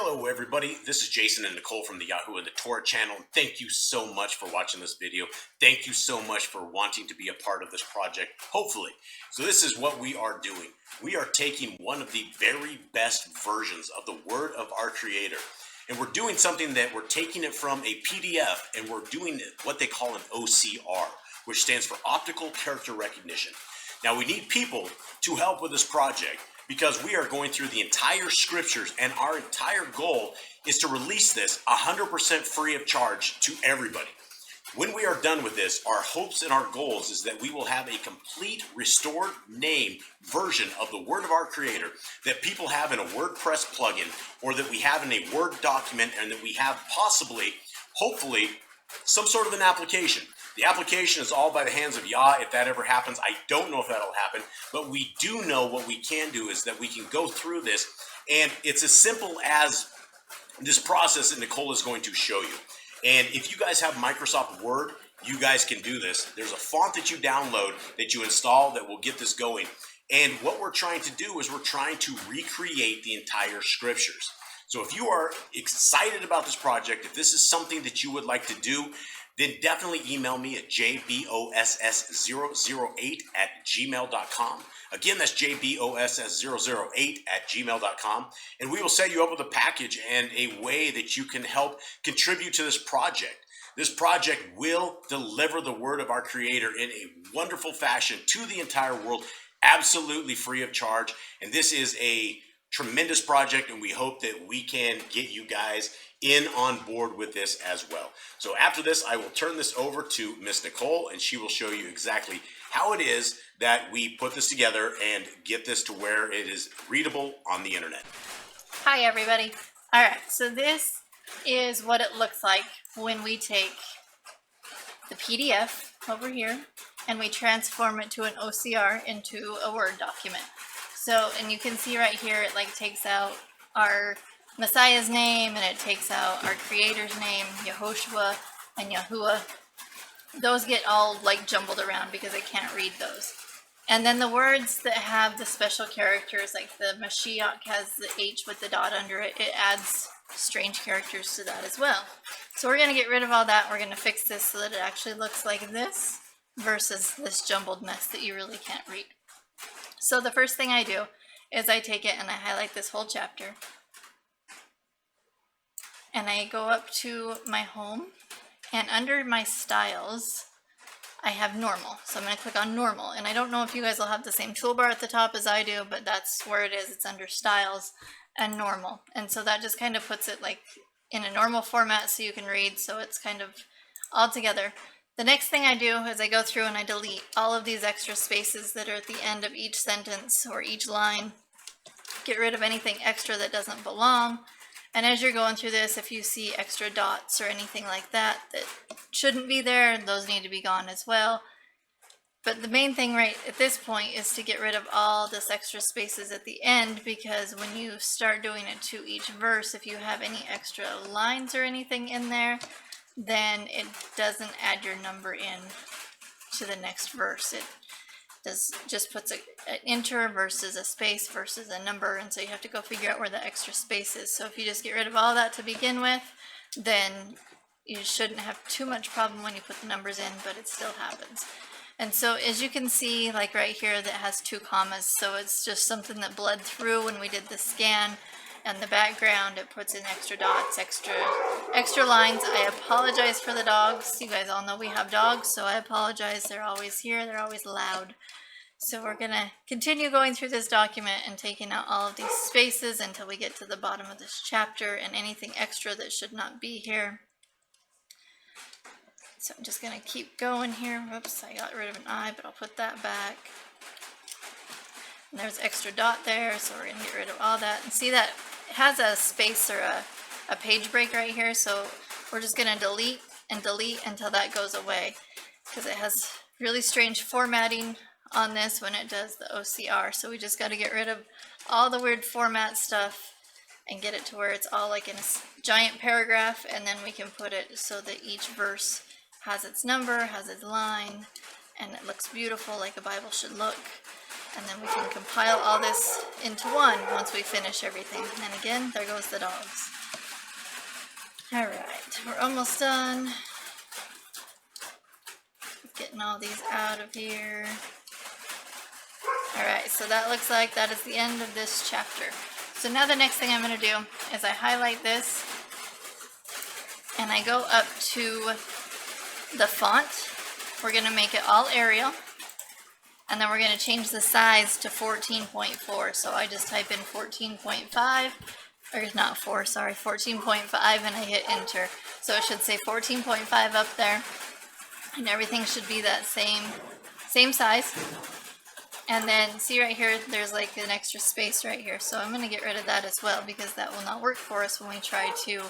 Hello everybody, this is Jason and Nicole from the Yahoo and the Torah channel. Thank you so much for watching this video. Thank you so much for wanting to be a part of this project, hopefully. So this is what we are doing. We are taking one of the very best versions of the Word of our Creator. And we're doing something that we're taking it from a PDF and we're doing what they call an OCR, which stands for Optical Character Recognition. Now we need people to help with this project, because we are going through the entire scriptures and our entire goal is to release this 100% free of charge to everybody. When we are done with this, our hopes and our goals is that we will have a complete restored name version of the Word of our Creator that people have in a WordPress plugin, or that we have in a Word document, and that we have possibly, hopefully, some sort of an application. The application is all by the hands of Yah. If that ever happens, I don't know if that'll happen, but we do know what we can do is that we can go through this, and it's as simple as this process that Nicole is going to show you. And if you guys have Microsoft Word, you guys can do this. There's a font that you download, that you install, that will get this going. And what we're trying to do is we're trying to recreate the entire scriptures. So if you are excited about this project, if this is something that you would like to do, then definitely email me at jboss008@gmail.com. Again, that's jboss008@gmail.com. And we will set you up with a package and a way that you can help contribute to this project. This project will deliver the Word of our Creator in a wonderful fashion to the entire world, absolutely free of charge. And this is a tremendous project, and we hope that we can get you guys in on board with this as well. So after this, I will turn this over to Miss Nicole, and she will show you exactly how it is that we put this together and get this to where it is readable on the internet. Hi everybody. All right, so this is what it looks like when we take the PDF over here and we transform it to an OCR into a Word document. So, and you can see right here, it like takes out our Messiah's name, and it takes out our Creator's name, Yehoshua and Yahuwah. Those get all like jumbled around because I can't read those. And then the words that have the special characters, like the Mashiach has the H with the dot under it, it adds strange characters to that as well. So we're going to get rid of all that. We're going to fix this so that it actually looks like this versus this jumbled mess that you really can't read. So the first thing I do is I take it and I highlight this whole chapter. And I go up to my home, and under my styles, I have normal. So I'm going to click on normal. And I don't know if you guys will have the same toolbar at the top as I do, but that's where it is. It's under styles and normal. And so that just kind of puts it like in a normal format so you can read. So it's kind of all together. The next thing I do is I go through and I delete all of these extra spaces that are at the end of each sentence or each line. Get rid of anything extra that doesn't belong. And as you're going through this, if you see extra dots or anything like that that shouldn't be there, those need to be gone as well. But the main thing right at this point is to get rid of all this extra spaces at the end, because when you start doing it to each verse, if you have any extra lines or anything in there, then it doesn't add your number in to the next verse. It just puts an enter versus a space versus a number, and so you have to go figure out where the extra space is. So if you just get rid of all that to begin with, then you shouldn't have too much problem when you put the numbers in, but it still happens. And so as you can see, like right here, that has 2 commas, so it's just something that bled through when we did the scan. And the background, it puts in extra dots, extra lines. I apologize for the dogs. You guys all know we have dogs, so I apologize. They're always here. They're always loud. So we're going to continue going through this document and taking out all of these spaces until we get to the bottom of this chapter and anything extra that should not be here. So I'm just going to keep going here. Whoops, I got rid of an I, but I'll put that back. And there's extra dot there, so we're going to get rid of all that. And see that it has a space or a page break right here, so we're just going to delete and delete until that goes away, because it has really strange formatting on this when it does the OCR. So we just got to get rid of all the weird format stuff and get it to where it's all like in a giant paragraph, and then we can put it so that each verse has its number, has its line, and it looks beautiful like a Bible should look. And then we can compile all this into one once we finish everything. And again, there goes the dogs. All right, we're almost done. Getting all these out of here. All right, so that looks like that is the end of this chapter. So now the next thing I'm going to do is I highlight this and I go up to the font. We're going to make it all Arial, and then we're going to change the size to 14.4. So I just type in 14.5, or not 4, sorry, 14.5, and I hit enter. So it should say 14.5 up there, and everything should be that same size. And then see right here, there's like an extra space right here. So I'm going to get rid of that as well, because that will not work for us when we try to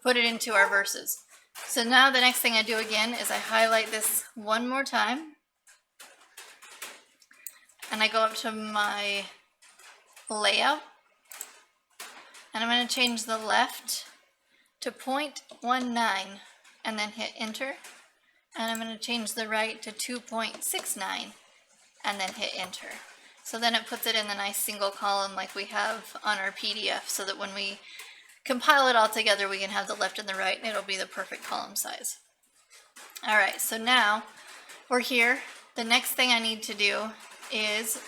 put it into our verses. So now the next thing I do again is I highlight this one more time. And I go up to my layout. And I'm going to change the left to 0.19 and then hit enter. And I'm going to change the right to 2.69 and then hit enter. So then it puts it in the nice single column like we have on our PDF, so that when we compile it all together, we can have the left and the right, and it'll be the perfect column size. All right, so now we're here. The next thing I need to do is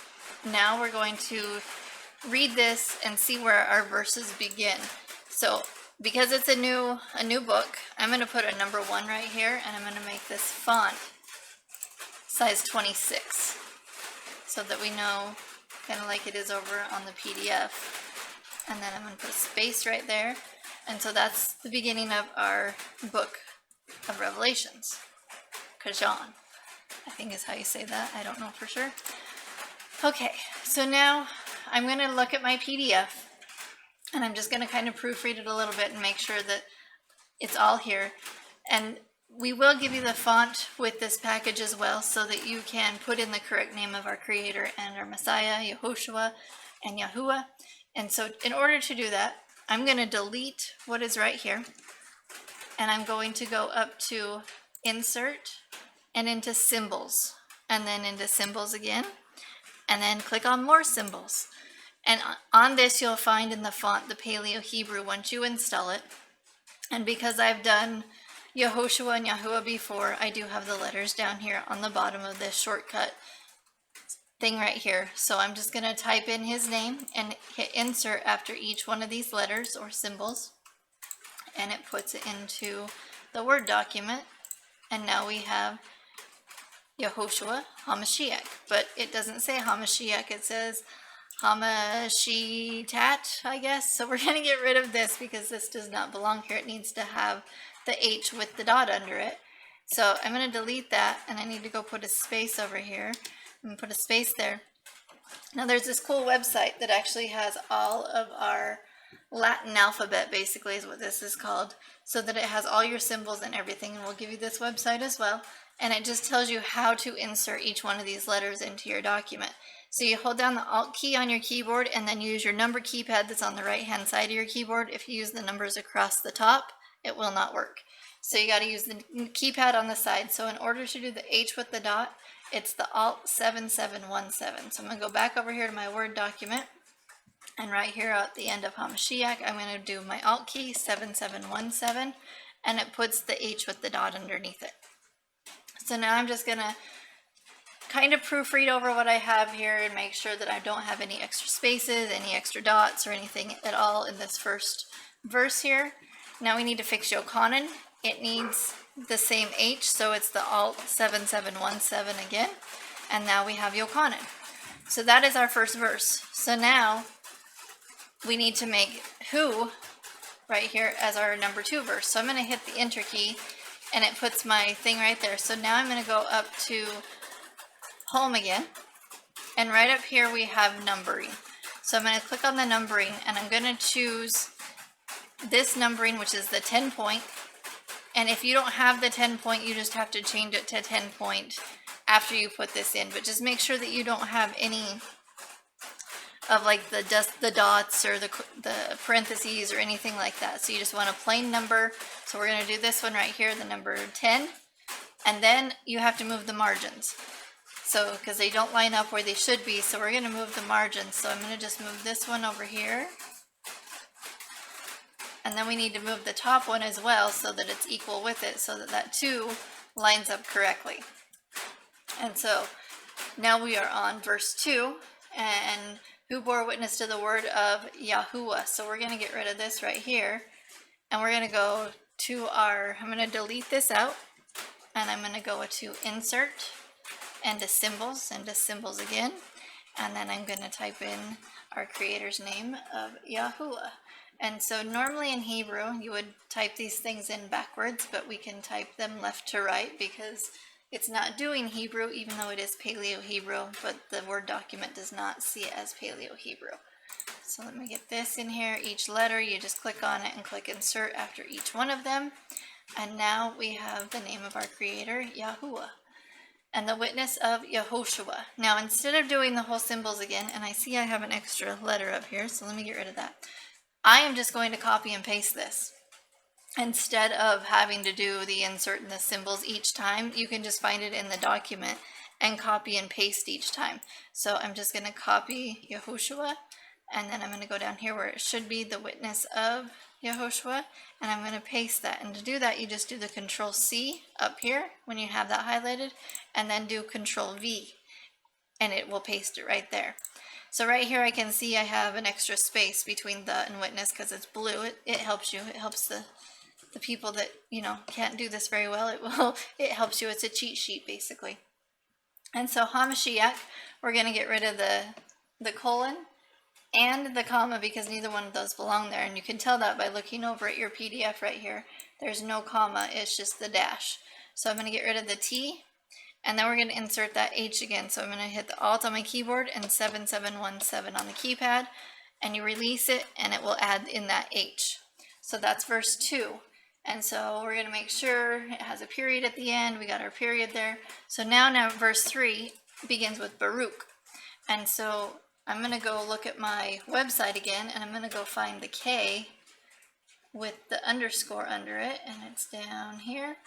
now we're going to read this and see where our verses begin. So because it's a new book, I'm going to put a number 1 right here, and I'm going to make this font size 26 so that we know kind of like it is over on the PDF. And then I'm going to put a space right there. And so that's the beginning of our book of Revelations. Kajan, I think is how you say that. I don't know for sure. Okay, so now I'm going to look at my PDF. And I'm just going to kind of proofread it a little bit and make sure that it's all here. And we will give you the font with this package as well, so that you can put in the correct name of our Creator and our Messiah, Yehoshua and Yahuwah. And so in order to do that, I'm going to delete what is right here. And I'm going to go up to Insert and into Symbols. And then into Symbols again. And then click on More Symbols. And on this you'll find in the font the Paleo Hebrew once you install it. And because I've done Yehoshua and Yahuwah before, I do have the letters down here on the bottom of this shortcut thing right here. So I'm just going to type in his name and hit insert after each one of these letters or symbols, and it puts it into the Word document. And now we have Yehoshua HaMashiach, but it doesn't say HaMashiach, it says Hamashitat, I guess. So we're going to get rid of this because this does not belong here. It needs to have the H with the dot under it. So I'm going to delete that, and I need to go put a space over here and put a space there. Now there's this cool website that actually has all of our Latin alphabet, basically is what this is called, so that it has all your symbols and everything, and we'll give you this website as well. And it just tells you how to insert each one of these letters into your document. So you hold down the Alt key on your keyboard and then use your number keypad that's on the right hand side of your keyboard. If you use the numbers across the top, it will not work. So you got to use the keypad on the side. So in order to do the H with the dot, it's the Alt 7717. So I'm going to go back over here to my Word document, and right here at the end of HaMashiach, I'm going to do my Alt key 7717, and it puts the H with the dot underneath it. So now I'm just going to kind of proofread over what I have here and make sure that I don't have any extra spaces, any extra dots, or anything at all in this first verse here. Now we need to fix Yochanan. It needs the same H, so it's the Alt 7717 again. And now we have Yochanan. So that is our first verse. So now we need to make who right here as our number 2 verse. So I'm going to hit the enter key, and it puts my thing right there. So now I'm going to go up to home again, and right up here we have numbering. So I'm going to click on the numbering, and I'm going to choose this numbering, which is the 10 point. And if you don't have the 10 point, you just have to change it to 10 point after you put this in. But just make sure that you don't have any of like the dots or the parentheses or anything like that. So you just want a plain number. So we're going to do this one right here, the number 10. And then you have to move the margins. So, because they don't line up where they should be, so we're going to move the margins. So I'm going to just move this one over here. And then we need to move the top one as well so that it's equal with it, so that that 2 lines up correctly. And so now we are on verse 2, and who bore witness to the word of Yahuwah. So we're going to get rid of this right here, and we're going to go to our, I'm going to delete this out, and I'm going to go to insert, and to symbols again, and then I'm going to type in our creator's name of Yahuwah. And so normally in Hebrew, you would type these things in backwards, but we can type them left to right because it's not doing Hebrew, even though it is Paleo-Hebrew, but the Word document does not see it as Paleo-Hebrew. So let me get this in here. Each letter, you just click on it and click insert after each one of them. And now we have the name of our creator, Yahuwah, and the witness of Yehoshua. Now, instead of doing the whole symbols again, and I see I have an extra letter up here, so let me get rid of that. I am just going to copy and paste this. Instead of having to do the insert and the symbols each time, you can just find it in the document and copy and paste each time. So I'm just going to copy Yehoshua, and then I'm going to go down here where it should be the witness of Yehoshua, and I'm going to paste that. And to do that, you just do the Control-C up here when you have that highlighted, and then do Control-V, and it will paste it right there. So right here I can see I have an extra space between the and witness because it's blue. It helps you. It helps the people that, you know, can't do this very well. It helps you. It's a cheat sheet basically. And so HaMashiach, we're going to get rid of the colon and the comma because neither one of those belong there. And you can tell that by looking over at your PDF right here. There's no comma. It's just the dash. So I'm going to get rid of the T. And then we're going to insert that H again. So I'm going to hit the Alt on my keyboard and 7717 on the keypad. And you release it and it will add in that H. So that's verse 2. And so we're going to make sure it has a period at the end. We got our period there. So now verse 3 begins with Baruch. And so I'm going to go look at my website again. And I'm going to go find the K with the underscore under it. And it's down here.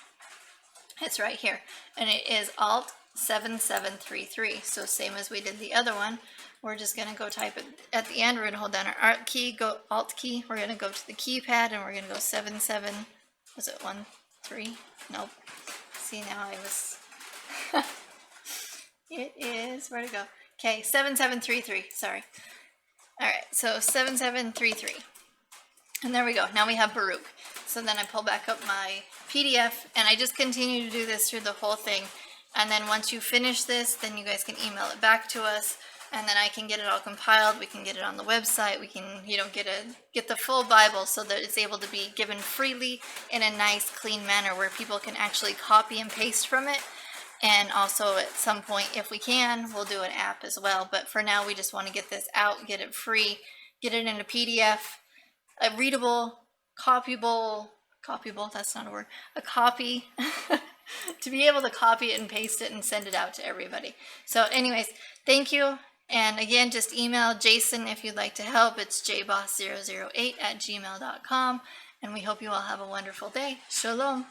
It's right here, and it is Alt 7733. So same as we did the other one, we're just going to go type it at the end. We're going to hold down our Alt key, go Alt key. We're going to go to the keypad, and we're going to go 77. Was it 1 3? Nope. See, now I was. It is, where'd it go? Okay, 7733. Sorry. All right, so 7733. And there we go. Now we have Baruch. So then I pull back up my PDF, and I just continue to do this through the whole thing. And then once you finish this, then you guys can email it back to us, and then I can get it all compiled. We can get it on the website. We can, you know, get the full Bible so that it's able to be given freely in a nice, clean manner where people can actually copy and paste from it. And also at some point, if we can, we'll do an app as well. But for now, we just want to get this out, get it free, get it in a PDF, a readable, copyable, that's not a word, a copy, to be able to copy it and paste it and send it out to everybody. So anyways, thank you. And again, just email Jason if you'd like to help. It's jboss008@gmail.com. And we hope you all have a wonderful day. Shalom.